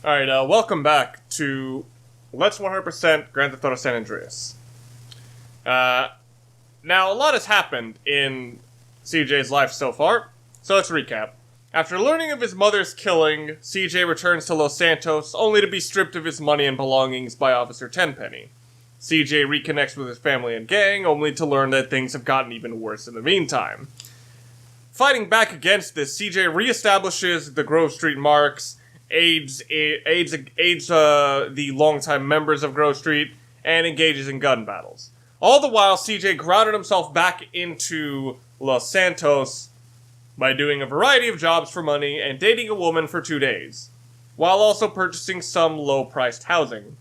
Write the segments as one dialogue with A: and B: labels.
A: Alright, welcome back to Let's 100% Grand Theft Auto San Andreas. Now, a lot has happened in CJ's life so far, so let's recap. After learning of his mother's killing, CJ returns to Los Santos, only to be stripped of his money and belongings by Officer Tenpenny. CJ reconnects with his family and gang, only to learn that things have gotten even worse in the meantime. Fighting back against this, CJ reestablishes the Grove Street marks, aids the longtime members of Grove Street, and engages in gun battles. All the while, CJ grounded himself back into Los Santos by doing a variety of jobs for money and dating a woman for 2 days, while also purchasing some low-priced housing.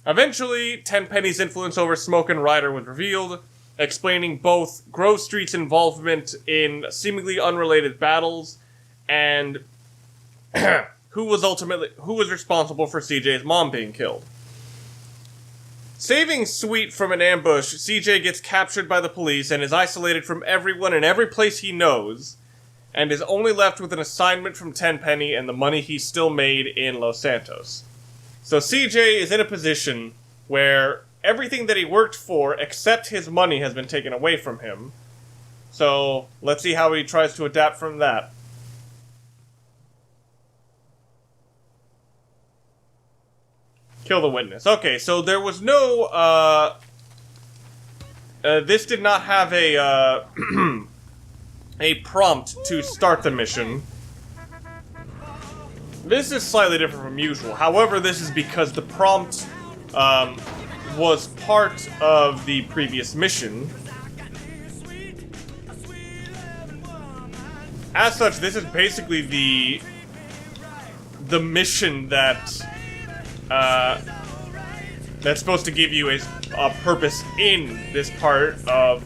A: Eventually, Tenpenny's influence over Smoke and Ryder was revealed, explaining both Grove Street's involvement in seemingly unrelated battles and who was responsible for CJ's mom being killed. Saving Sweet from an ambush, CJ gets captured by the police and is isolated from everyone in every place he knows, and is only left with an assignment from Tenpenny and the money he still made in Los Santos. So CJ is in a position where everything that he worked for, except his money, has been taken away from him. So let's see how he tries to adapt from that. Kill the witness. Okay, so there was no, this did not have a, a prompt to start the mission. This is slightly different from usual. However, this is because the prompt, was part of the previous mission. As such, this is basically the mission that that's supposed to give you a purpose in this part of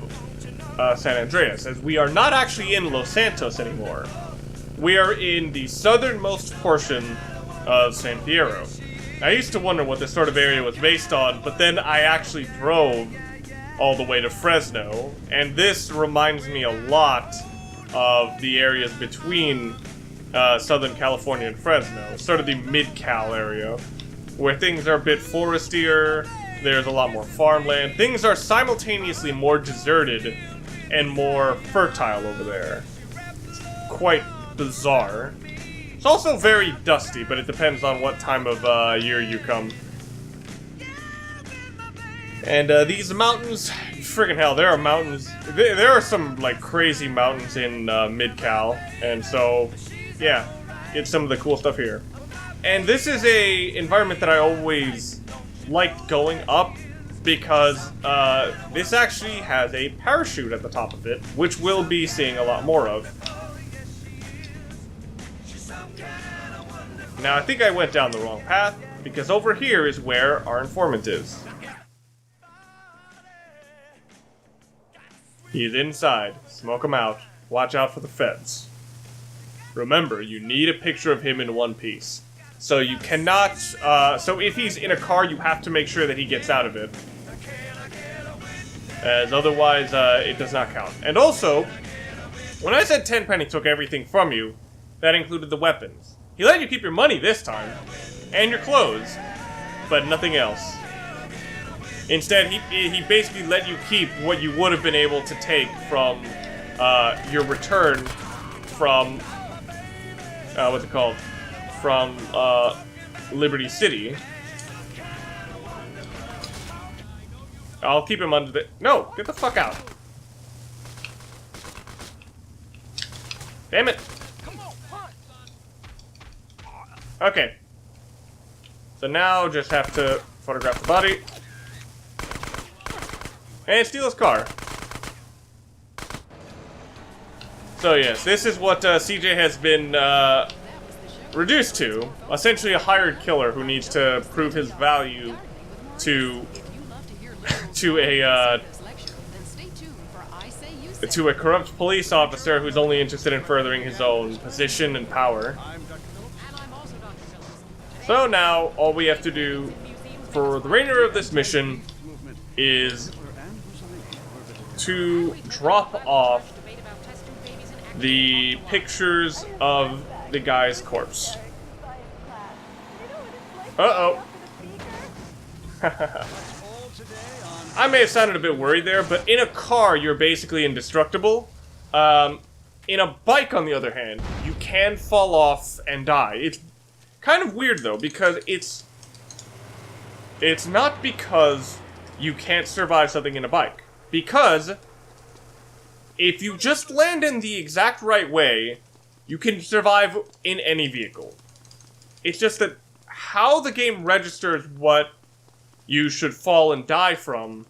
A: San Andreas, as we are not actually in Los Santos anymore. We are in the southernmost portion of San Fierro. I used to wonder what this sort of area was based on, but then I actually drove all the way to Fresno, and this reminds me a lot of the areas between Southern California and Fresno, sort of the Mid-Cal area, where things are a bit forestier, there's a lot more farmland, things are simultaneously more deserted and more fertile over there. It's quite bizarre. It's also very dusty, but it depends on what time of year you come. And these mountains, friggin' hell, there are mountains. There are some like crazy mountains in Mid-Cal, and so yeah, get some of the cool stuff here. And this is a environment that I always liked going up because this actually has a parachute at the top of it, which we'll be seeing a lot more of. Now, I think I went down the wrong path, because over here is where our informant is. He's inside. Smoke him out. Watch out for the feds. Remember, you need a picture of him in one piece. So you cannot, so if he's in a car, you have to make sure that he gets out of it. As otherwise, it does not count. And also, when I said Tenpenny took everything from you, that included the weapons. He let you keep your money this time, and your clothes, but nothing else. Instead, he basically let you keep what you would have been able to take from, your return from, what's it called? From, Liberty City. I'll keep him under the... No! Get the fuck out! Damn it! Okay. So now just have to photograph the body. And steal his car. So yes, this is what CJ has been reduced to. Essentially a hired killer who needs to prove his value to a corrupt police officer who's only interested in furthering his own position and power. So now, all we have to do for the remainder of this mission is to drop off the pictures of the guy's corpse. Uh-oh. I may have sounded a bit worried there, but in a car, you're basically indestructible. In a bike, on the other hand, you can fall off and die. It's kind of weird, though, because it's not because you can't survive something in a bike. Because if you just land in the exact right way, you can survive in any vehicle. It's just that how the game registers what you should fall and die from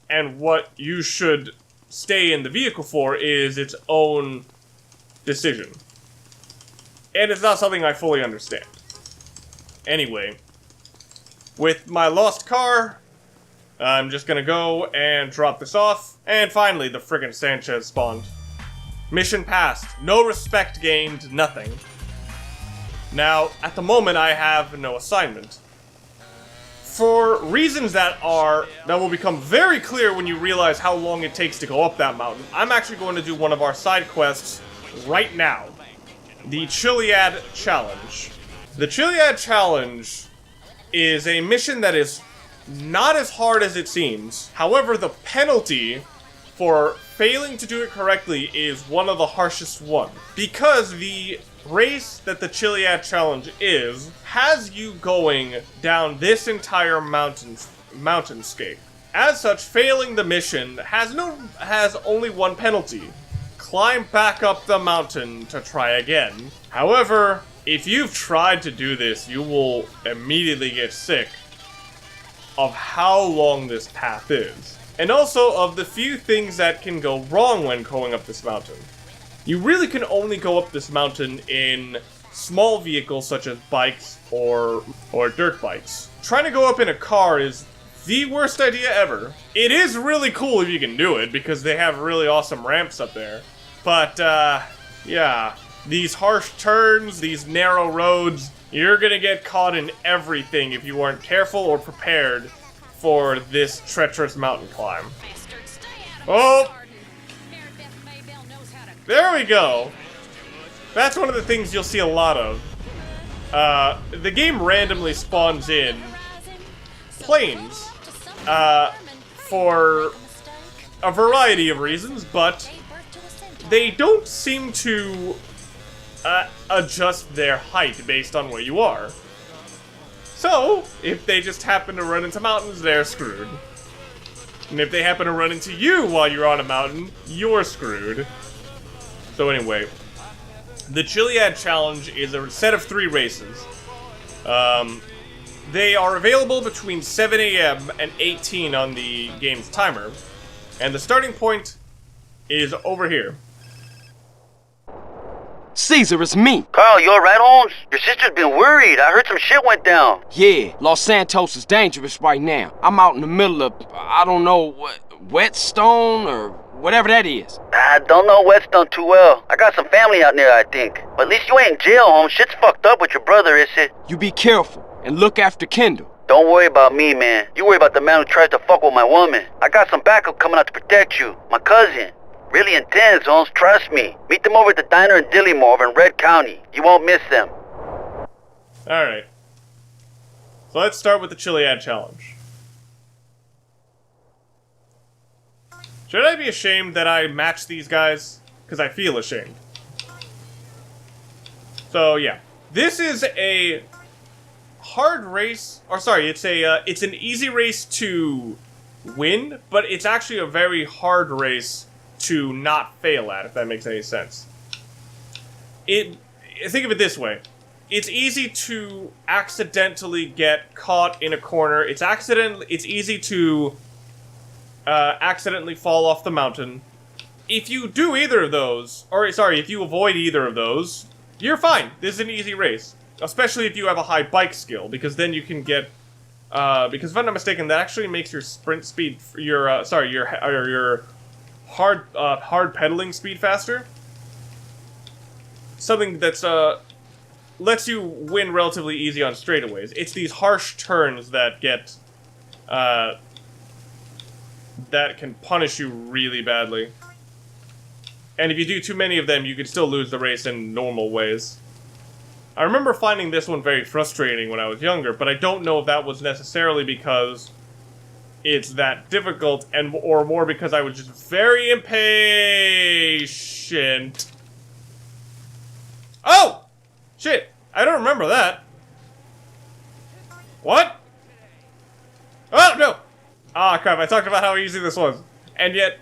A: and what you should stay in the vehicle for is its own decision. And it's not something I fully understand. Anyway, with my lost car, I'm just gonna go and drop this off. And finally, the friggin' Sanchez spawned. Mission passed. No respect gained, nothing. Now, at the moment, I have no assignment. For reasons that will become very clear when you realize how long it takes to go up that mountain, I'm actually going to do one of our side quests right now. The Chiliad Challenge. The Chiliad Challenge is a mission that is not as hard as it seems. However, the penalty for failing to do it correctly is one of the harshest ones. Because the race that the Chiliad Challenge is has you going down this entire mountainscape. As such, failing the mission has only one penalty. Climb back up the mountain to try again. However, if you've tried to do this, you will immediately get sick of how long this path is. And also of the few things that can go wrong when going up this mountain. You really can only go up this mountain in small vehicles such as bikes or dirt bikes. Trying to go up in a car is the worst idea ever. It is really cool if you can do it, because they have really awesome ramps up there. But, yeah. These harsh turns, these narrow roads, you're gonna get caught in everything if you aren't careful or prepared for this treacherous mountain climb. Oh! There we go! That's one of the things you'll see a lot of. The game randomly spawns in planes, for a variety of reasons, but they don't seem to adjust their height based on where you are. So, if they just happen to run into mountains, they're screwed. And if they happen to run into you while you're on a mountain, you're screwed. So anyway, the Chiliad Challenge is a set of 3 races. They are available between 7 AM and 18 on the game's timer. And the starting point is over here.
B: Caesar, it's me.
C: Carl, you alright, Holmes? Your sister's been worried. I heard some shit went down.
B: Yeah, Los Santos is dangerous right now. I'm out in the middle of, I don't know, Whetstone or whatever that is.
C: I don't know Whetstone too well. I got some family out there, I think. But at least you ain't in jail, Holmes. Shit's fucked up with your brother, is it?
B: You be careful and look after Kendall.
C: Don't worry about me, man. You worry about the man who tries to fuck with my woman. I got some backup coming out to protect you. My cousin. Really intense, Holmes. Trust me. Meet them over at the diner in Dillimore over in Red County. You won't miss them.
A: Alright. So let's start with the Chiliad Challenge. Should I be ashamed that I matched these guys? Because I feel ashamed. So, yeah. This is a hard race. Or, sorry, it's an easy race to win, but it's actually a very hard race to not fail at, if that makes any sense. Think of it this way. It's easy to accidentally get caught in a corner. It's easy to accidentally fall off the mountain. If you do either of those, or sorry, if you avoid either of those, you're fine. This is an easy race. Especially if you have a high bike skill, because then you can get, because if I'm not mistaken, that actually makes your sprint speed, your hard pedaling speed faster. Something that's, lets you win relatively easy on straightaways. It's these harsh turns that get, that can punish you really badly. And if you do too many of them, you can still lose the race in normal ways. I remember finding this one very frustrating when I was younger, but I don't know if that was necessarily because it's that difficult, or more because I was just very impatient. Oh! Shit, I don't remember that. What? Oh, no! Ah, crap, I talked about how easy this was. And yet,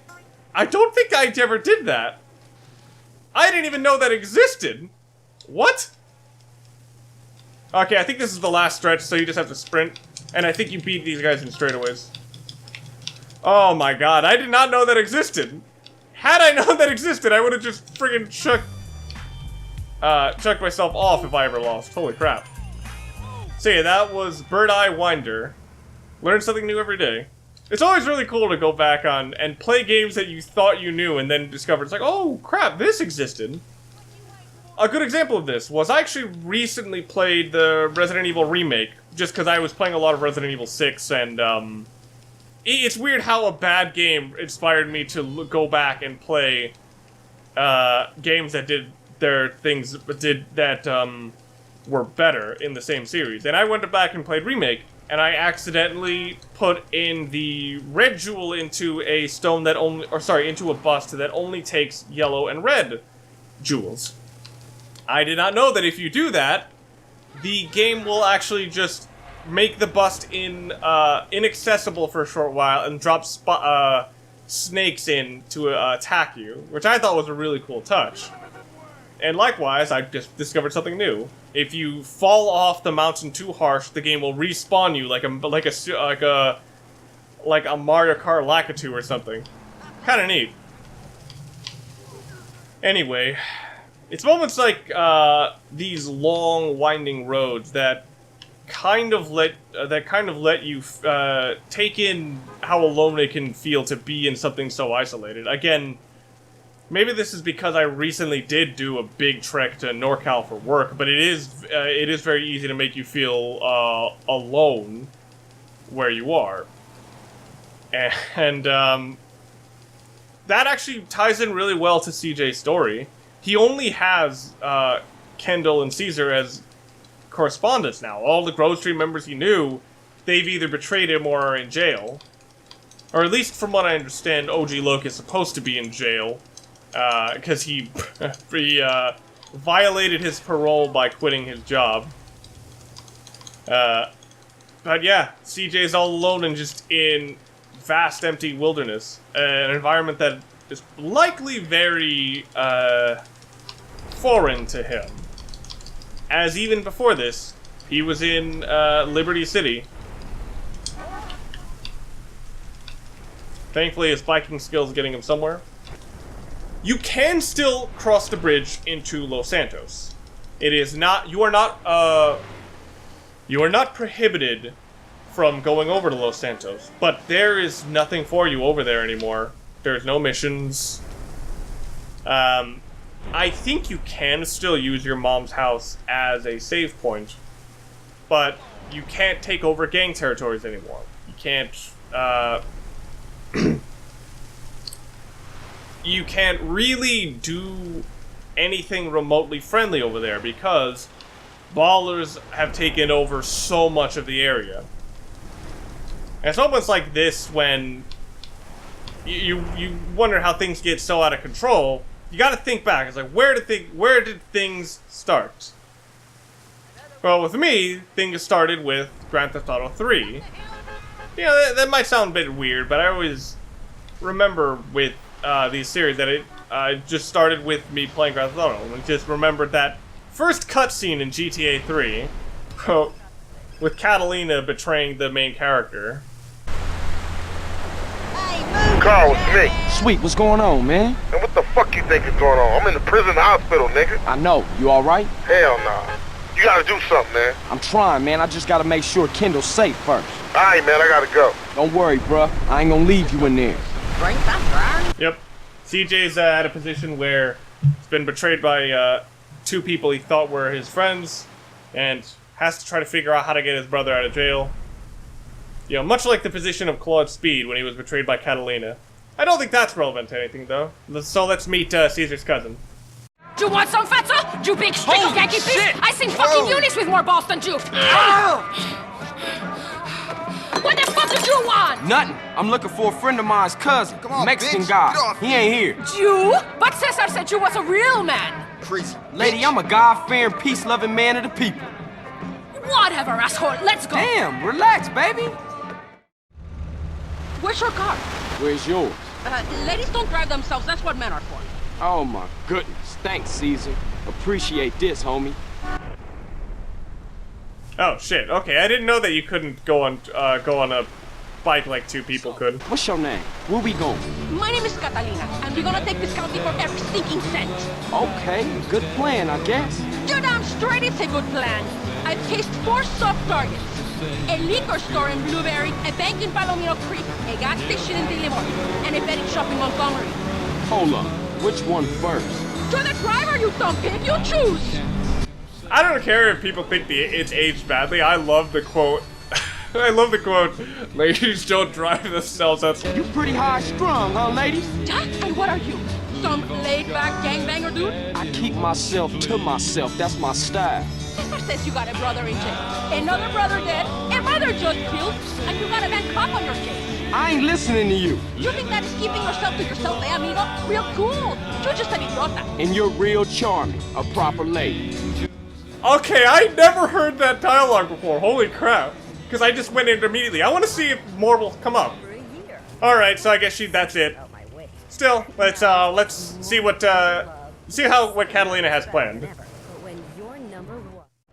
A: I don't think I ever did that. I didn't even know that existed. What? Okay, I think this is the last stretch, so you just have to sprint. And I think you beat these guys in straightaways. Oh my god, I did not know that existed. Had I known that existed, I would have just friggin' chucked myself off if I ever lost. Holy crap. So yeah, that was Bird Eye Winder. Learn something new every day. It's always really cool to go back on and play games that you thought you knew and then discover it's like, oh crap, this existed. A good example of this was I actually recently played the Resident Evil remake, just because I was playing a lot of Resident Evil 6, and it's weird how a bad game inspired me to go back and play games that did their things, that were better in the same series. And I went back and played Remake, and I accidentally put in the red jewel into a stone that only, or sorry, into a bust that only takes yellow and red jewels. I did not know that if you do that, the game will actually just make the bust inaccessible for a short while and drop snakes in to attack you, which I thought was a really cool touch. And likewise, I just discovered something new. If you fall off the mountain too harsh, the game will respawn you like a Mario Kart Lakitu or something. Kind of neat. Anyway, it's moments like these long, winding roads that kind of let you take in how alone it can feel to be in something so isolated. Again, maybe this is because I recently did do a big trek to NorCal for work, but it is very easy to make you feel alone where you are, and that actually ties in really well to CJ's story. He only has Kendall and Caesar as correspondents now. All the Grove Street members he knew, they've either betrayed him or are in jail. Or at least from what I understand, OG Loke is supposed to be in jail. Because he violated his parole by quitting his job. But yeah, CJ's all alone and just in vast empty wilderness. An environment that is likely very foreign to him. As even before this, he was in Liberty City. Thankfully, his biking skills getting him somewhere. You can still cross the bridge into Los Santos. It is not. You are not prohibited from going over to Los Santos, but there is nothing for you over there anymore. There's no missions. I think you can still use your mom's house as a save point, but you can't take over gang territories anymore. You can't, you can't really do anything remotely friendly over there because ballers have taken over so much of the area. And it's almost like this when you wonder how things get so out of control. You gotta think back. It's like, where did things start? Well, with me, things started with Grand Theft Auto 3. You know, that might sound a bit weird, but I always remember with these series that it just started with me playing Grand Theft Auto. And just remembered that first cutscene in GTA 3, with Catalina betraying the main character.
D: Carl, it's me.
B: Sweet, what's going on, man?
D: And what the fuck you think is going on? I'm in the prison hospital, nigga.
B: I know. You alright?
D: Hell nah. You gotta do something, man.
B: I'm trying, man. I just gotta make sure Kendall's safe first.
D: Alright, man, I gotta go.
B: Don't worry, bruh. I ain't gonna leave you in there.
A: Yep. CJ's at a position where he's been betrayed by two people he thought were his friends, and has to try to figure out how to get his brother out of jail. You know, much like the position of Claude Speed when he was betrayed by Catalina. I don't think that's relevant to anything, though. So let's meet Caesar's cousin.
E: Do you want some, fatso? You big streak of Yankee beast! I seen fucking unis with more balls than you! What the fuck did you want?
B: Nothing. I'm looking for a friend of mine's cousin,
F: on,
B: Mexican
F: bitch.
B: guy.
F: Get off
B: He ain't here.
E: You? But Cesar said you was a real man.
F: Crazy.
B: Lady,
F: bitch.
B: I'm a God-fearing, peace-loving man of the people.
E: Whatever, asshole. Let's go.
B: Damn, relax, baby.
E: Where's your car?
B: Where's yours?
E: Ladies don't drive themselves. That's what men are for.
B: Oh my goodness. Thanks, Caesar. Appreciate this, homie.
A: Oh shit. Okay, I didn't know that you couldn't go on a bike like two people could.
B: What's your name? Where we going?
E: My name is Catalina, and we're gonna take this county for every stinking cent.
B: Okay, good plan, I guess.
E: You're damn straight it's a good plan. I've cased 4 soft targets. A liquor store in Blueberry, a bank in Palomino Creek, a gas station in Dillimore, and a betting shop in Montgomery.
B: Hold up. Which one first?
E: To the driver, you dumb pig, you choose!
A: I don't care if people think it's aged badly. I love the quote. I love the quote. Ladies don't drive themselves. That's
B: You pretty high-strung, huh, ladies?
E: Yeah, and what are you? Some laid-back gangbanger dude?
B: I keep myself to myself. That's my style.
E: Cesar says you got a brother in jail, another brother dead, a mother just killed, and you got a bad cop on your case.
B: I ain't listening to you.
E: You think that is keeping yourself to yourself, eh, amigo? Real cool. You're just an idiota.
B: And you're real charming. A proper lady.
A: okay. I never heard that dialogue before. Holy crap! Because I just went in immediately. I want to see if more will come up. All right, so I guess that's it. Still, let's see what Catalina has planned.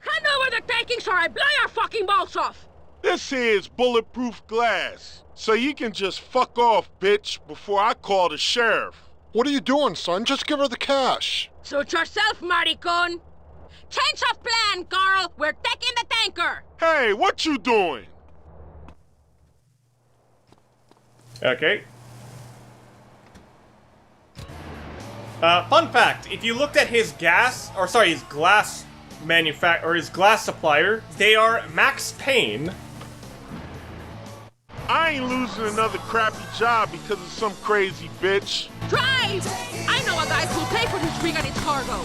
E: Hand over the takings or I blow your fucking balls off!
D: This here is bulletproof glass. So you can just fuck off, bitch, before I call the sheriff.
F: What are you doing, son? Just give her the cash.
E: Suit yourself, maricon! Change of plan, Carl! We're taking the tanker!
D: Hey, what you doing?
A: Okay. Fun fact, if you looked at his glass supplier, they are Max Payne.
D: I ain't losing another crappy job because of some crazy bitch.
E: Drive! I know a guy who'll pay for this rig and its cargo.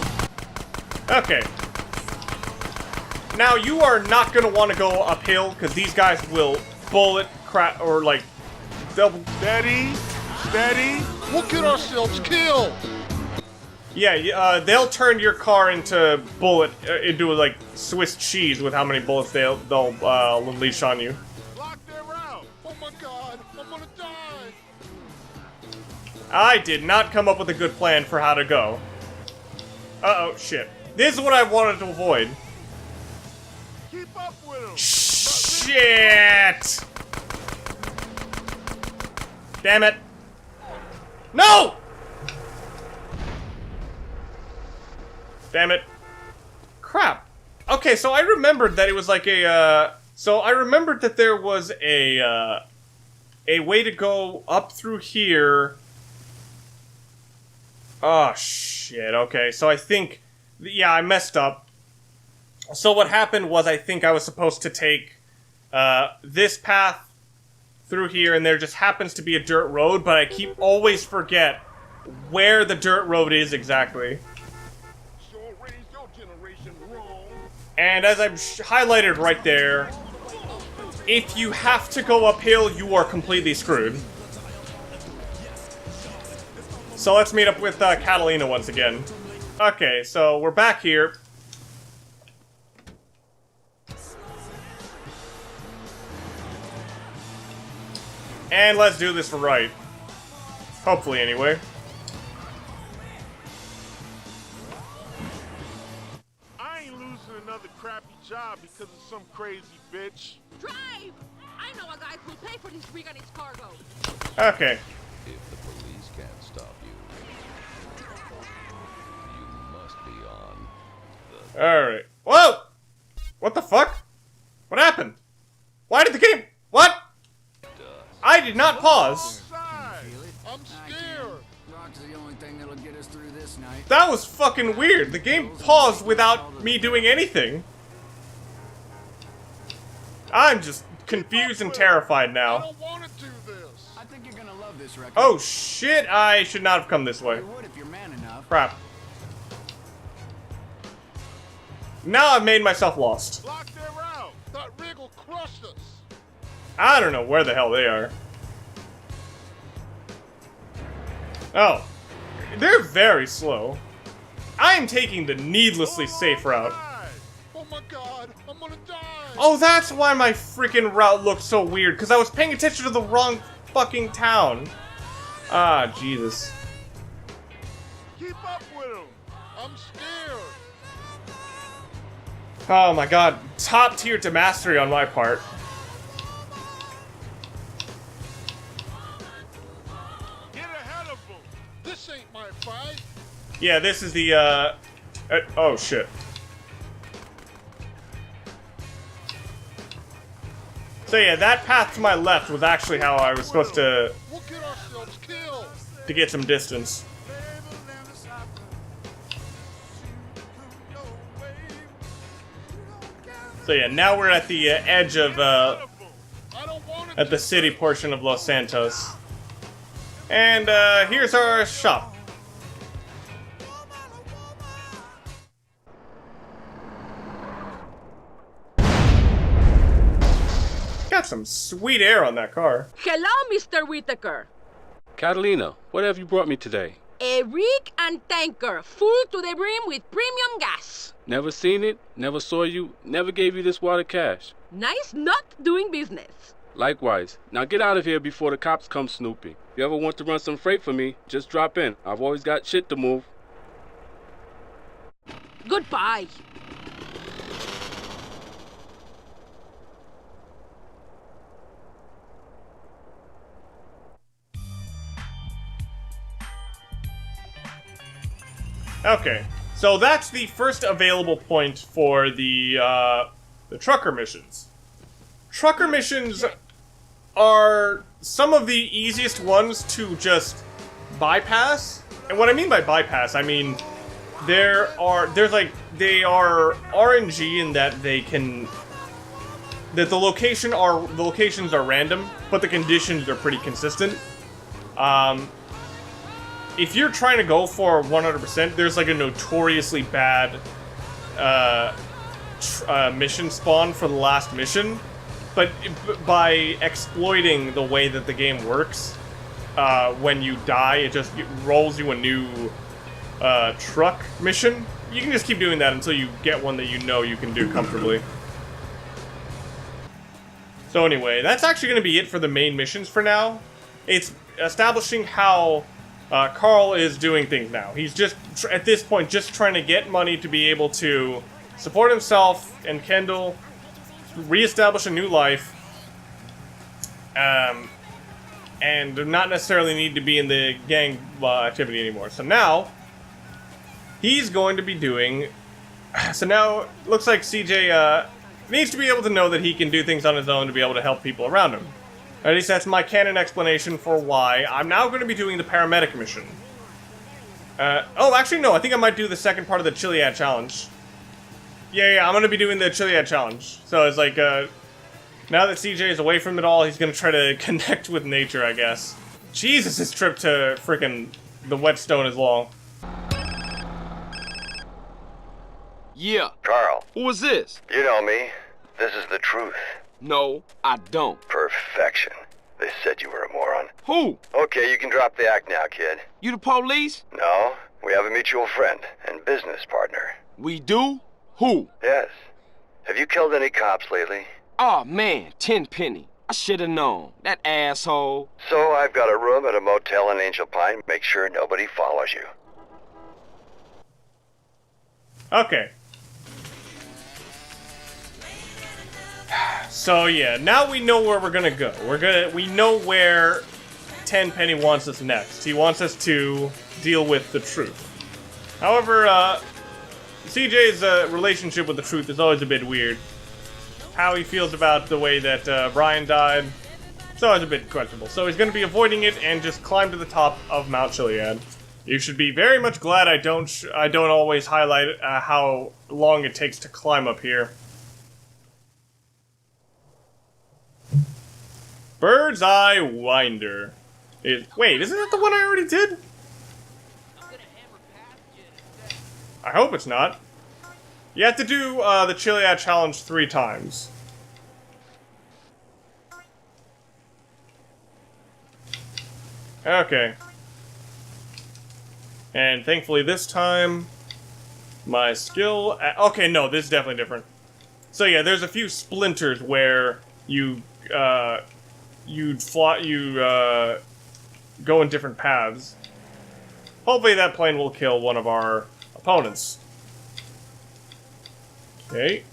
A: Okay. Now you are not gonna want to go uphill because these guys will bullet crap or like double.
D: Steady, steady.
F: We'll get ourselves killed.
A: Yeah, they'll turn your car into into like Swiss cheese with how many bullets they'll unleash on you.
D: Lock their route.
F: Oh my god, I'm gonna die.
A: I did not come up with a good plan for how to go. Uh-oh, shit. This is what I wanted to avoid.
D: Keep up with them.
A: Shit! Damn it. No! Damn it. Crap. Okay, so I remembered that it was like so I remembered that there was a way to go up through here. Oh, shit. Okay, so I think... Yeah, I messed up. So what happened was I think I was supposed to take this path through here, and there just happens to be a dirt road, but I always forget where the dirt road is exactly. And as I've highlighted right there, if you have to go uphill, you are completely screwed. So let's meet up with Catalina once again. Okay, so we're back here. And let's do this right. Hopefully, anyway.
D: I ain't losing another crappy job because of some crazy bitch.
E: Drive! I know a guy who'll pay for this rig and its cargo.
A: Okay.
G: If the police can't stop you, you must be on the...
A: Alright. Whoa! What the fuck? What happened? Why did the game... What? I did not pause.
F: I'm scared.
H: Rock's the only thing that'll get us through this night.
A: That was fucking weird. The game paused without me doing anything. I'm just confused and terrified
F: I
A: now.
F: don't want to do this.
H: I think you're gonna love this record.
A: Oh shit, I should not have come this way.
H: You would if you're man enough.
A: Crap. Now I've made myself lost.
F: Lock their out. That rig will crush us.
A: I don't know where the hell they are. Oh. They're very slow. I am taking the needlessly safe route.
F: Oh my god, I'm gonna die.
A: Oh, that's why my freaking route looked so weird, because I was paying attention to the wrong fucking town. Ah, Jesus.
F: Keep up with him. I'm scared.
A: Oh my god, top tier to mastery on my part.
F: Get ahead of him. This ain't my fight.
A: Yeah, this is the, oh shit. So yeah, that path to my left was actually how I was supposed to
F: We'll get ourselves killed.
A: get some distance. So yeah, now we're at the edge of,
F: I don't want
A: at the city portion of Los Santos. And, here's our shop. Got some sweet air on that car.
E: Hello, Mr. Whitaker.
I: Catalina, what have you brought me today?
E: A rig and tanker full to the brim with premium gas.
I: Never seen it, never saw you, never gave you this water cash.
E: Nice not doing business.
I: Likewise. Now get out of here before the cops come snooping. If you ever want to run some freight for me, just drop in. I've always got shit to move.
E: Goodbye.
A: Okay, so that's the first available point for the trucker missions. Trucker missions are some of the easiest ones to just bypass. And what I mean by bypass, I mean they are RNG in that the locations are random, but the conditions are pretty consistent. If you're trying to go for 100%, there's like a notoriously bad mission spawn for the last mission. But by exploiting the way that the game works, when you die, it rolls you a new truck mission. You can just keep doing that until you get one that you know you can do comfortably. So anyway, that's actually going to be it for the main missions for now. It's establishing how Carl is doing things now. He's just, at this point, just trying to get money to be able to support himself and Kendall, reestablish a new life, and not necessarily need to be in the gang activity anymore. So now, he's going to be doing... So now, it looks like CJ needs to be able to know that he can do things on his own to be able to help people around him. At least that's my canon explanation for why I'm now going to be doing the paramedic mission. Oh, actually, no. I think I might do the second part of the Chiliad challenge. Yeah, I'm going to be doing the Chiliad challenge. So it's like, now that CJ is away from it all, he's going to try to connect with nature, I guess. Jesus, this trip to frickin' the whetstone is long.
B: Yeah.
C: Carl,
B: Who is this?
C: you know me. This is the truth.
B: No, I don't.
C: Perfection. They said you were a moron.
B: Who?
C: Okay, you can drop the act now, kid.
B: You the police?
C: No, we have a mutual friend and business partner.
B: We do? Who?
C: Yes. Have you killed any cops lately?
B: Aw, man, Tenpenny. I should've known. That asshole.
C: So I've got a room at a motel in Angel Pine. Make sure nobody follows you.
A: Okay. So yeah, now we know where we're gonna go. We know where Tenpenny wants us next. He wants us to deal with the truth. However, CJ's relationship with the truth is always a bit weird. How he feels about the way that Brian died, it's always a bit questionable. So he's gonna be avoiding it and just climb to the top of Mount Chiliad. You should be very much glad I don't always highlight how long it takes to climb up here. Bird's Eye Winder. Wait, isn't that the one I already did? I hope it's not. You have to do the Chiliad challenge 3 times. Okay. And thankfully this time, my skill... okay, no, this is definitely different. So yeah, there's a few splinters where you go in different paths. Hopefully that plane will kill one of our opponents. Okay.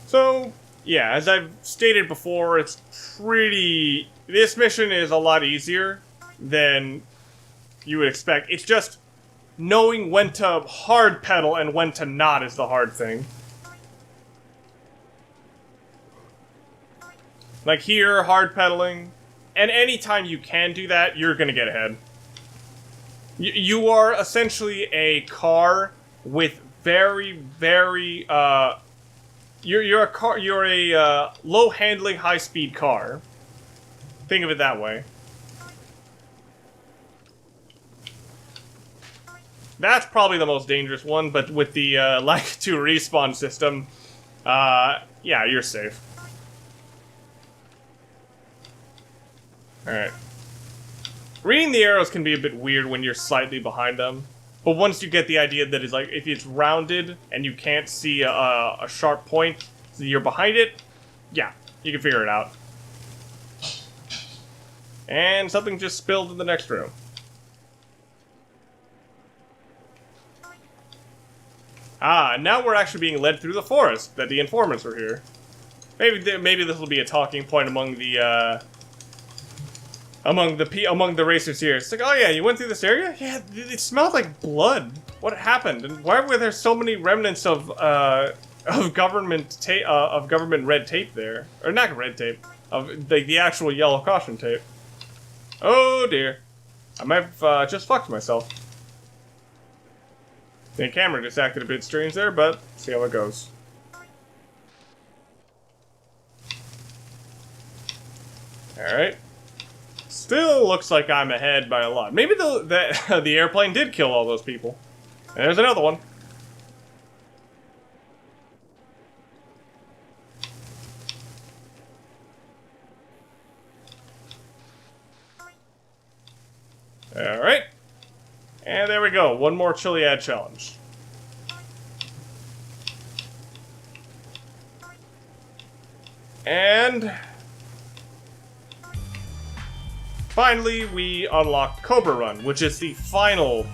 A: So, yeah, as I've stated before, it's pretty... This mission is a lot easier than you would expect. It's just knowing when to hard pedal and when to not is the hard thing. Like here, hard pedaling. And anytime you can do that, you're gonna get ahead. You are essentially a car with very, very, you're a low-handling, high-speed car. Think of it that way. That's probably the most dangerous one, but with the, like, 2 respawn system, yeah, you're safe. Alright. Reading the arrows can be a bit weird when you're slightly behind them, but once you get the idea that it's like, if it's rounded and you can't see a sharp point, so you're behind it, yeah, you can figure it out. And something just spilled in the next room. Ah, now we're actually being led through the forest, that the informants were here. Maybe this will be a talking point among the racers here. It's like, oh yeah, you went through this area? Yeah, it smelled like blood. What happened? And why were there so many remnants of government red tape there? Or not red tape, of the actual yellow caution tape. Oh dear. I might have just fucked myself. The camera just acted a bit strange there, but see how it goes. Alright. Still looks like I'm ahead by a lot. Maybe the airplane did kill all those people. And there's another one. Alright. And there we go. One more Chiliad challenge. And finally, we unlocked Cobra Run, which is the final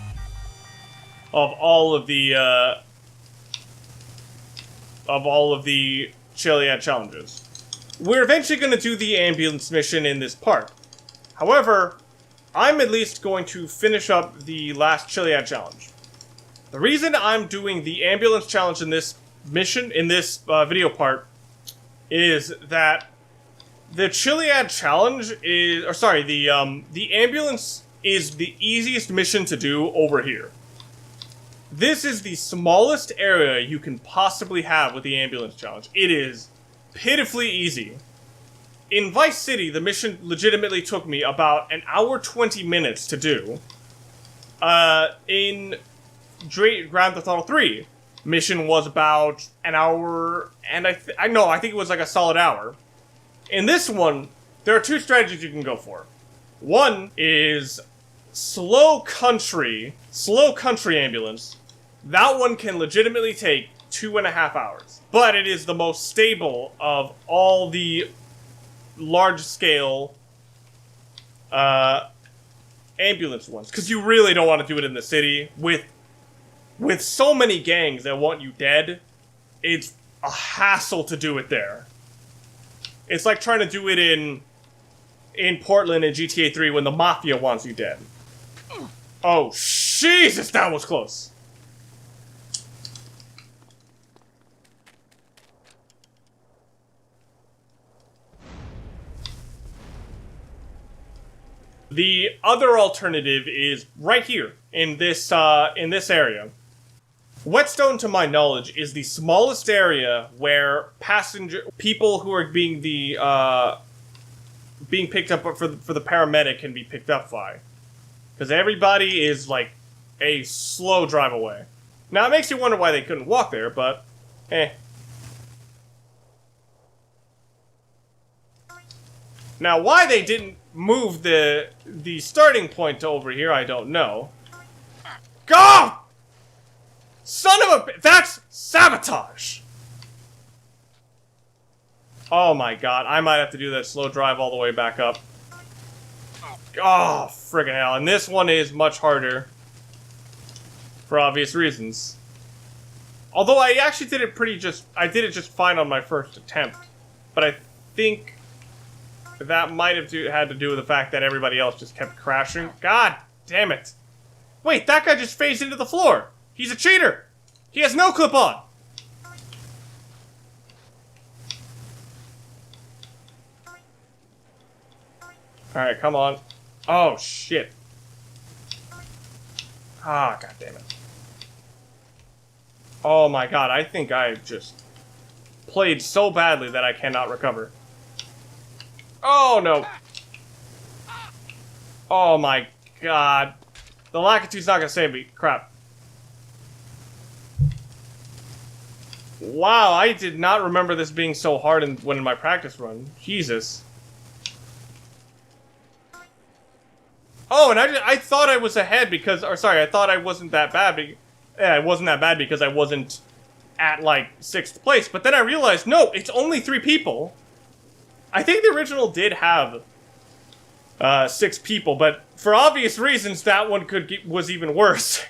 A: of all of the Chiliad challenges. We're eventually going to do the ambulance mission in this part. However, I'm at least going to finish up the last Chiliad challenge. The reason I'm doing the ambulance challenge in this mission, in this video part, is that the Chiliad challenge is, or sorry, the ambulance is the easiest mission to do over here. This is the smallest area you can possibly have with the ambulance challenge. It is pitifully easy. In Vice City, the mission legitimately took me about an hour 20 minutes to do. In Grand Theft Auto 3, mission was about an hour, and I think it was like a solid hour. In this one, there are 2 strategies you can go for. One is slow country ambulance. That one can legitimately take 2.5 hours. But it is the most stable of all the large-scale ambulance ones. Because you really don't want to do it in the city. With so many gangs that want you dead, it's a hassle to do it there. It's like trying to do it in Portland in GTA 3 when the Mafia wants you dead. Oh, Jesus, that was close. The other alternative is right here, in this area. Whetstone, to my knowledge, is the smallest area where people who are being picked up for the paramedic can be picked up by. Because everybody is like a slow drive away. Now, it makes you wonder why they couldn't walk there, but... eh. Now, why they didn't move the starting point to over here, I don't know. Go! Son of a... That's sabotage! Oh my god, I might have to do that slow drive all the way back up. Oh, friggin' hell. And this one is much harder. For obvious reasons. Although I actually did it I did it just fine on my first attempt. But I think that might have had to do with the fact that everybody else just kept crashing. God damn it. Wait, that guy just phased into the floor. He's a cheater. He has no clip on. Alright, come on. Oh, shit. Ah, god damn it. Oh my god, I think I just played so badly that I cannot recover. Oh no. Oh my god. The Lakiitu's not gonna save me. Crap. Wow, I did not remember this being so hard when in my practice run. Jesus. Oh, and I thought I was ahead because, or sorry, I thought I wasn't that bad. Yeah, it wasn't that bad because I wasn't at, like, 6th place. But then I realized, no, it's only 3 people. I think the original did have 6 people, but for obvious reasons, that one was even worse.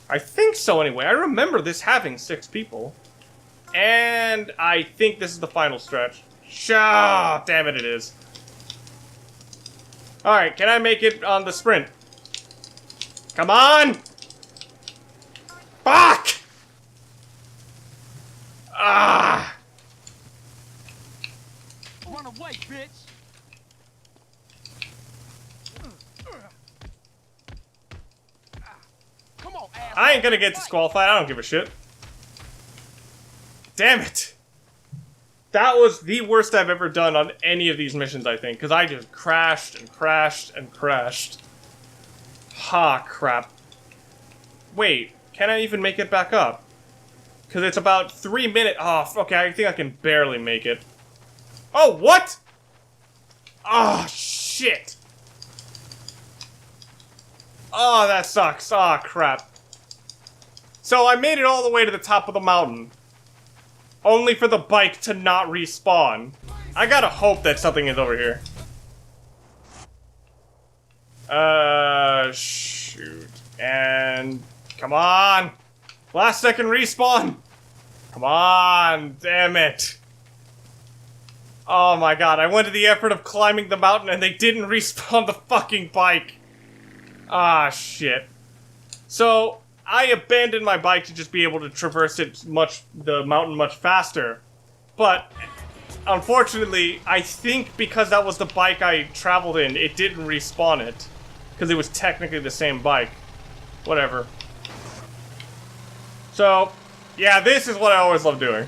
A: I think so, anyway. I remember this having 6 people. And I think this is the final stretch. Shah, damn it, it is. Alright, can I make it on the sprint? Come on! Fuck! Ah!
F: Run away, bitch! Come on, ass.
A: I ain't gonna get disqualified, I don't give a shit. Damn it! That was the worst I've ever done on any of these missions, I think, because I just crashed and crashed and crashed. Ha, crap. Wait, can I even make it back up? Because it's about 3 minutes. Oh, okay, I think I can barely make it. Oh, what? Oh, shit. Oh, that sucks. Oh, crap. So I made it all the way to the top of the mountain. Only for the bike to not respawn. I gotta hope that something is over here. Shoot. And... come on! Last second respawn! Come on, damn it. Oh my god, I went to the effort of climbing the mountain and they didn't respawn the fucking bike. Ah, shit. So, I abandoned my bike to just be able to traverse the mountain much faster. But, unfortunately, I think because that was the bike I traveled in, it didn't respawn it. Because it was technically the same bike. Whatever. So, yeah, this is what I always love doing.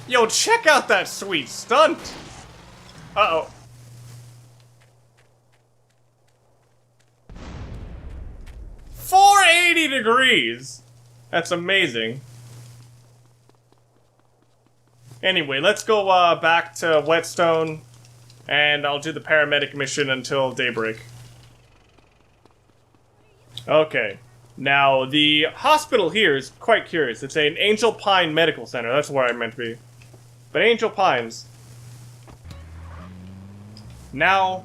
A: Yo, check out that sweet stunt! Uh-oh. .480 degrees! That's amazing. Anyway, let's go back to Whetstone, and I'll do the paramedic mission until daybreak. Okay. Now, the hospital here is quite curious. It's an Angel Pine Medical Center. That's where I meant to be. But Angel Pines. Now,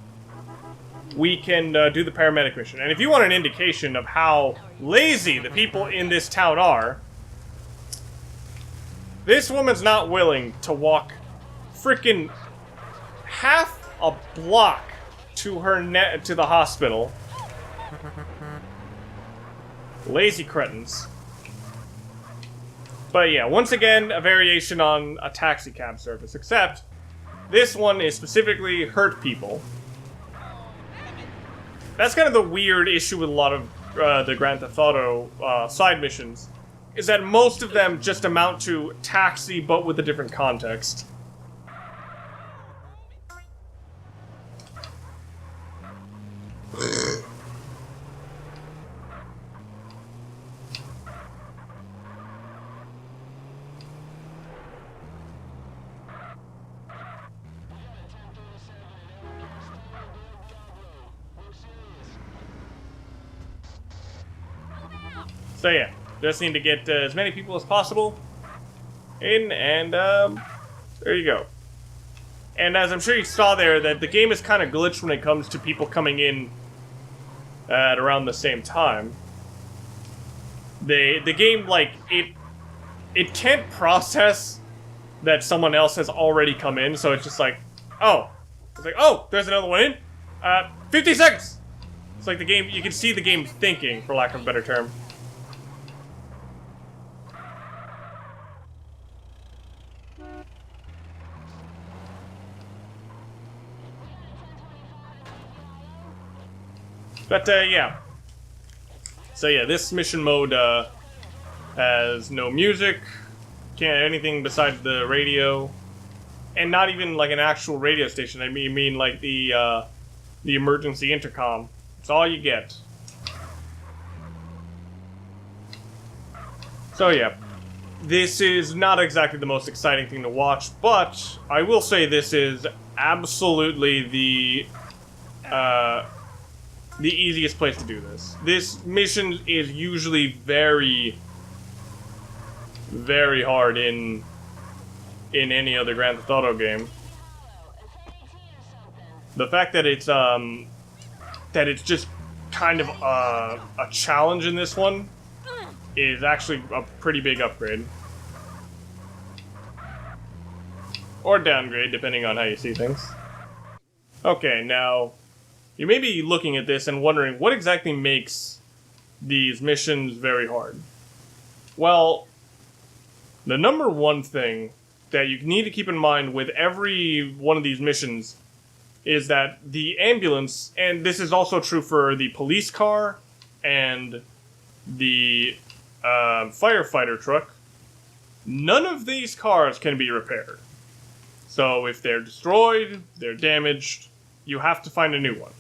A: we can do the paramedic mission. And if you want an indication of how lazy the people in this town are, this woman's not willing to walk frickin' half a block to to the hospital. Lazy cretins. But yeah, once again, a variation on a taxi cab service, except this one is specifically hurt people. That's kind of the weird issue with a lot of the Grand Theft Auto side missions, is that most of them just amount to taxi, but with a different context. So yeah, just need to get as many people as possible in, and there you go. And as I'm sure you saw there, that the game is kind of glitched when it comes to people coming in at around the same time. The game, like, it can't process that someone else has already come in, so it's just like, oh. It's like, oh, there's another one in. 50 seconds! It's like the game, you can see the game thinking, for lack of a better term. But, yeah. So, yeah, this mission mode, has no music, can't anything besides the radio, and not even, like, an actual radio station. I mean like, the emergency intercom. It's all you get. So, yeah. This is not exactly the most exciting thing to watch, but I will say this is absolutely the easiest place to do this. This mission is usually very, very hard in any other Grand Theft Auto game. The fact that it's just kind of a challenge in this one is actually a pretty big upgrade. Or downgrade, depending on how you see things. Okay, now you may be looking at this and wondering what exactly makes these missions very hard. Well, the number one thing that you need to keep in mind with every one of these missions is that the ambulance, and this is also true for the police car and the firefighter truck, none of these cars can be repaired. So if they're destroyed, they're damaged, you have to find a new one.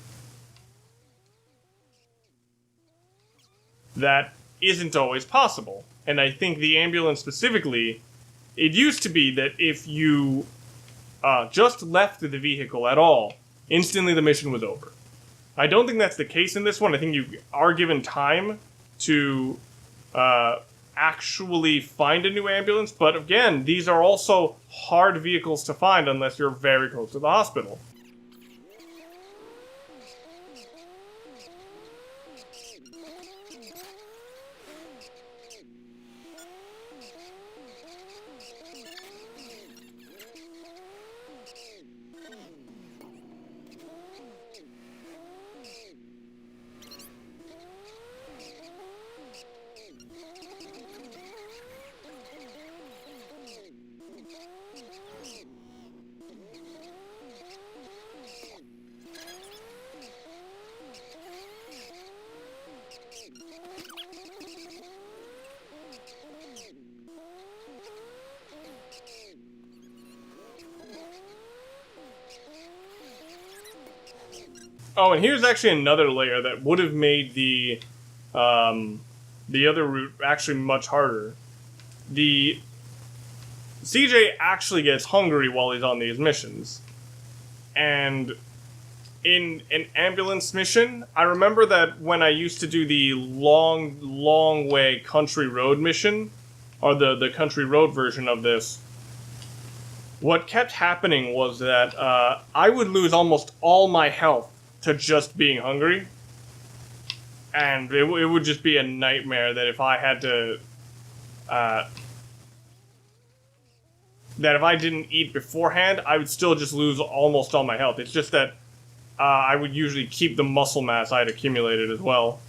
A: That isn't always possible. And I think the ambulance specifically, it used to be that if you just left the vehicle at all, instantly the mission was over. I don't think that's the case in this one. I think you are given time to actually find a new ambulance, but again, these are also hard vehicles to find unless you're very close to the hospital. Oh, and here's actually another layer that would have made the other route actually much harder. The CJ actually gets hungry while he's on these missions. And in an ambulance mission, I remember that when I used to do the long way country road mission, or the country road version of this, what kept happening was that I would lose almost all my health to just being hungry. And it would just be a nightmare that if I had to... that if I didn't eat beforehand, I would still just lose almost all my health. It's just that I would usually keep the muscle mass I had accumulated as well.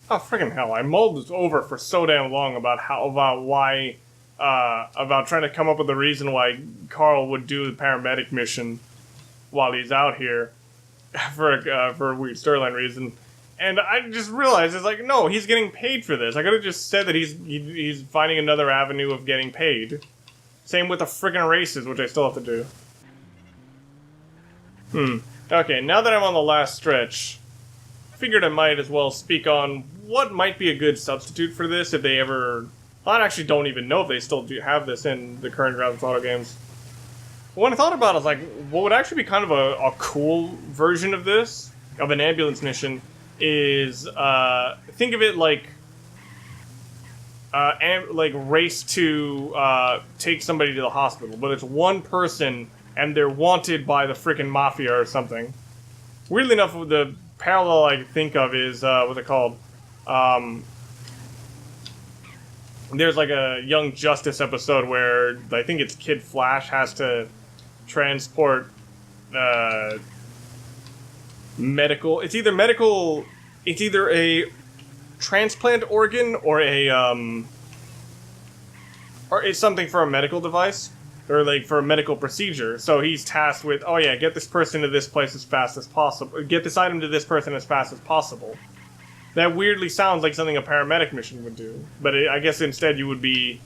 A: Oh, freaking hell. I mulled this over for so damn long about about trying to come up with a reason why Carl would do the paramedic mission while he's out here for a weird storyline reason. And I just realized, it's like, no, he's getting paid for this. I could have just said that he's finding another avenue of getting paid. Same with the freaking races, which I still have to do. Okay, now that I'm on the last stretch, I figured I might as well speak on what might be a good substitute for this if they ever... I actually don't even know if they still do have this in the current Grand Theft Auto games. What I thought about is, like, what would actually be kind of a cool version of this, of an ambulance mission, is, think of it like race to take somebody to the hospital, but it's one person and they're wanted by the frickin' mafia or something. Weirdly enough, the parallel I think of is, what's it called? There's like a Young Justice episode where I think it's Kid Flash has to transport medical. It's either a transplant organ or or it's something for a medical device or like for a medical procedure. So he's tasked with, oh yeah, get this person to this place as fast as possible. Get this item to this person as fast as possible. That weirdly sounds like something a paramedic mission would do, but I guess instead you would be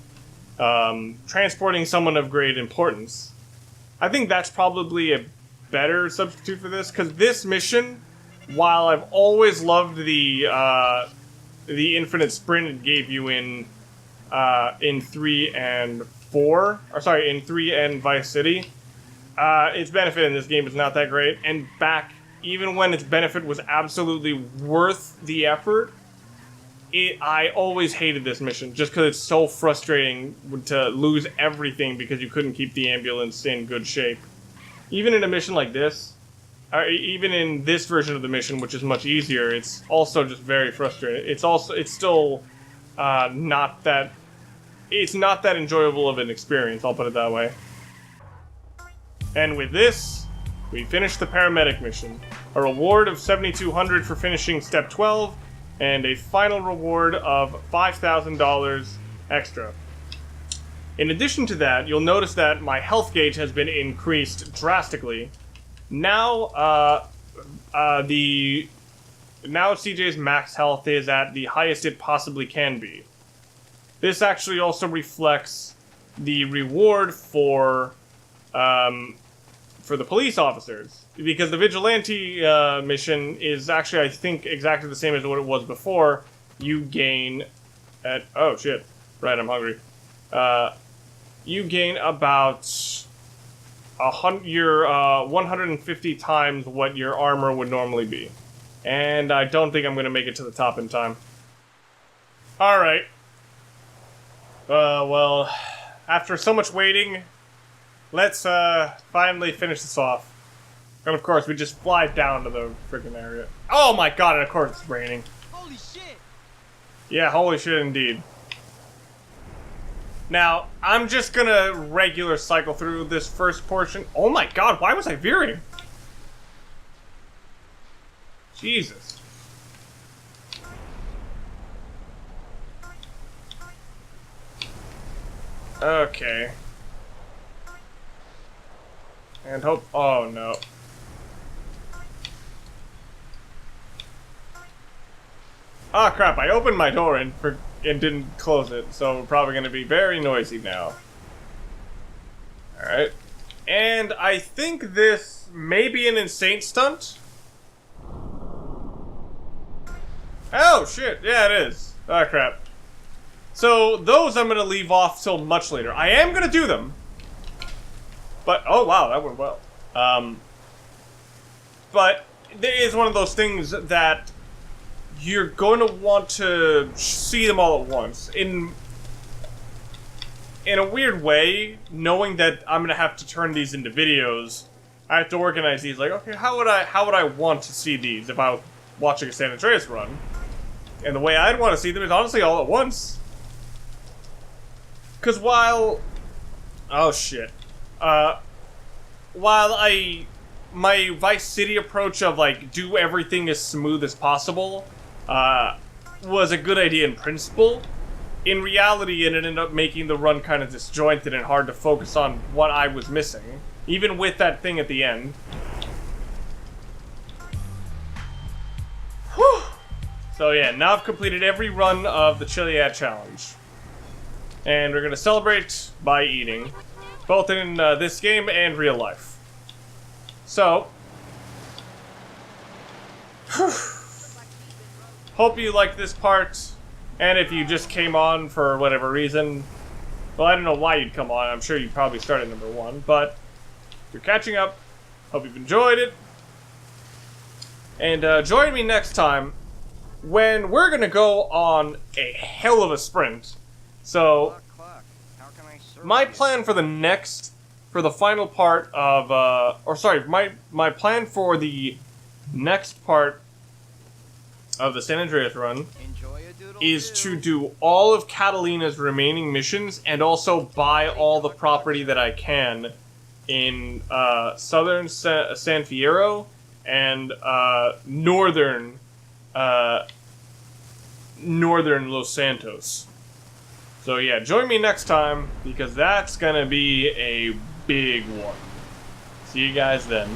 A: transporting someone of great importance. I think that's probably a better substitute for this, because this mission, while I've always loved the infinite sprint it gave you in 3 and 4, or sorry, in 3 and Vice City, its benefit in this game is not that great, and back, even when its benefit was absolutely worth the effort, I always hated this mission, just because it's so frustrating to lose everything because you couldn't keep the ambulance in good shape. Even in a mission like this, or even in this version of the mission, which is much easier, it's also just very frustrating. It's still not that enjoyable of an experience, I'll put it that way. And with this, we finished the paramedic mission. A reward of $7,200 for finishing step 12, and a final reward of $5,000 extra. In addition to that, you'll notice that my health gauge has been increased drastically. Now, CJ's max health is at the highest it possibly can be. This actually also reflects the reward for the police officers, because the vigilante mission is actually, I think, exactly the same as what it was before. You gain oh shit, right, I'm hungry. You gain about 150 times what your armor would normally be, and I don't think I'm gonna make it to the top in time. All right. Well, after so much waiting, let's finally finish this off. And of course, we just fly down to the freaking area. Oh my god, and of course it's raining.
J: Holy shit!
A: Yeah, holy shit indeed. Now, I'm just gonna regular cycle through this first portion. Oh my god, why was I veering? Jesus. Okay. And hope. Oh no. Ah, crap, I opened my door and didn't close it, so we're probably going to be very noisy now. Alright. And I think this may be an insane stunt. Oh, shit. Yeah, it is. Ah, crap. So, those I'm going to leave off till much later. I am going to do them. But, oh wow, that went well. But, it is one of those things that you're going to want to see them all at once. In a weird way, knowing that I'm going to have to turn these into videos, I have to organize these. Like, okay, how would I want to see these if I was watching a San Andreas run? And the way I'd want to see them is honestly all at once. Because while... Oh, shit. While my Vice City approach of, like, do everything as smooth as possible, was a good idea in principle. In reality, it ended up making the run kind of disjointed and hard to focus on what I was missing, even with that thing at the end. Whew. So yeah, now I've completed every run of the Chiliad Challenge. And we're gonna celebrate by eating, both in this game and real life. So, hope you liked this part, and if you just came on for whatever reason, well, I don't know why you'd come on, I'm sure you'd probably start at number 1, but if you're catching up, hope you've enjoyed it, and join me next time when we're gonna go on a hell of a sprint. So, my plan for the final part of, my plan for the next part of the San Andreas run is to do all of Catalina's remaining missions and also buy all the property that I can in southern San Fierro and northern Los Santos. So yeah, join me next time, because that's gonna be a big one. See you guys then.